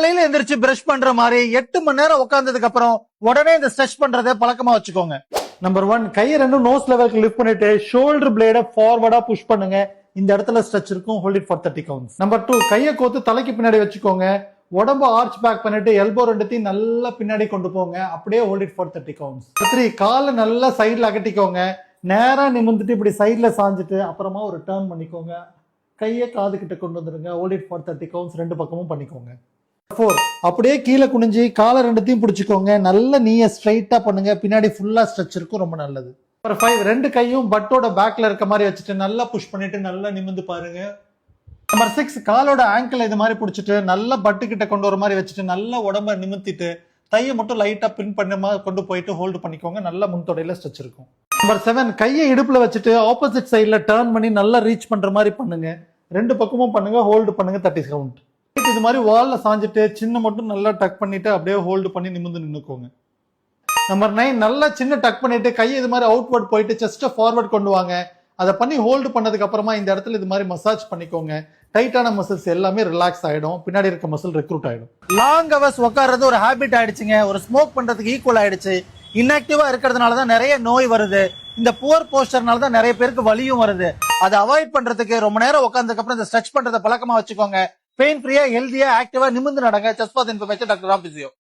காலையில எந்திரிச்சு பிரஷ் பண்ற மாதிரி 8 மணி நேரம் உட்கார்ந்ததுக்கு அப்புறம் உடனே இந்த ஸ்ட்ரெச் பண்றதை பழக்கமா வச்சுக்கோங்க. நம்பர் 1, கையை ரெண்டும் நோஸ் லெவலுக்கு லிஃப்ட் பண்ணிட்டு ஷோல்டர் பிளேட ஃபார்வர்டா புஷ் பண்ணுங்க. இந்த இடத்துல ஸ்ட்ரெச் இருக்கும். Hold it for 30 counts. Number 2, கையை கோத்து தலைக்கு பின்னாடி வச்சுக்கோங்க. உடம்பு ஆர்ச் பேக் பண்ணிட்டு எல்போ ரெண்டுத்தையும் நல்லா பின்னாடி கொண்டு போங்க. அப்படியே ஹோல்ட் இட் ஃபார் 30 கவுண்ட்ஸ். 3, காலை நல்லா சைட்ல அகட்டிக்கோங்க. நேரா நிமிர்ந்துட்டு இப்படி சைட்ல சாஞ்சிட்டு அப்புறமா ஒரு டர்ன் பண்ணிக்கோங்க. கையை காது கிட்ட கொண்டு வந்துருங்க. Hold it for 30 counts. ரெண்டு பக்கமும் பண்ணிக்கோங்க. 4, அப்படியே கீழே குனிஞ்சு காலை ரெண்டுத்தையும் பிடிச்சிக்கோங்க. நல்ல நீயை ஸ்ட்ரைட்டா பண்ணுங்க. பின்னாடி ஃபுல்லா ஸ்ட்ரெச் இருக்கும். ரொம்ப நல்லது. நம்பர் 5, ரெண்டு கையும் பட்டோட பேக்ல இருக்க மாதிரி வச்சுட்டு நல்லா புஷ் பண்ணிட்டு நல்லா நிமிர்ந்து பாருங்க. நம்பர் 6, காலோட ஆங்கிள் இது மாதிரி பிடிச்சிட்டு நல்லா பட்டு கிட்ட கொண்டு வர மாதிரி வச்சுட்டு நல்லா உடம்ப நிமித்திட்டு தையை மட்டும் லைட்டா பின் பண்ண கொண்டு போயிட்டு ஹோல்டு பண்ணிக்கோங்க. நல்லா முன்தொடையில ஸ்ட்ரெச் இருக்கும். நம்பர் 7, கையை இடுப்புல வச்சுட்டு ஆப்போசிட் சைட்ல டர்ன் பண்ணி நல்லா ரீச் பண்ற மாதிரி பண்ணுங்க. ரெண்டு பக்கமும் பண்ணுங்க. ஹோல்டு பண்ணுங்க 30 கவுண்ட். இது மாதிரி வால்ல சாஞ்சிட்டு சின்ன மட்டும் நல்லா டக் பண்ணிட்டு அப்படியே ஹோல்டு பண்ணி நிமிர்ந்து நின்னுக்கோங்க. நம்பர் 9, நல்லா சின்ன டக் பண்ணிட்டு கையை இது மாதிரி அவுட்வர்ட் போயிட்டு செஸ்ட ஃபார்வர்ட் கொண்டு வாங்க. அதை பண்ணி ஹோல்டு பண்ணதுக்கு அப்புறமா இந்த இடத்துல இது மாதிரி மசாஜ் பண்ணிக்கோங்க. டைட்டான மசில்ஸ் எல்லாமே ரிலாக்ஸ் ஆயிடும். பின்னாடி இருக்க மசில் ரெக்ரூட் ஆயிடும். லாங் ஹவர்ஸ் உட்கார்றது ஒரு ஹாபிட் ஆயிடுச்சுங்க. ஒரு ஸ்மோக் பண்றதுக்கு ஈக்குவல் ஆயிடுச்சு. இன்ஆக்டிவா இருக்கிறதுனால தான் நிறைய நோய் வருது. இந்த புவர் போஸ்டர்னால தான் நிறைய பேருக்கு வலியும் வருது. அதை அவாய்ட் பண்றதுக்கு ரொம்ப நேரம் உட்கார்ந்ததுக்கு அப்புறம் இந்த ஸ்ட்ரெச் பண்றதை பழக்கமா வச்சுக்கோங்க. பெயின் ஃப்ரீயா, ஹெல்தியா, ஆக்டிவா நிமிர்ந்து நடங்க. Just for the information, doctor Ram physio.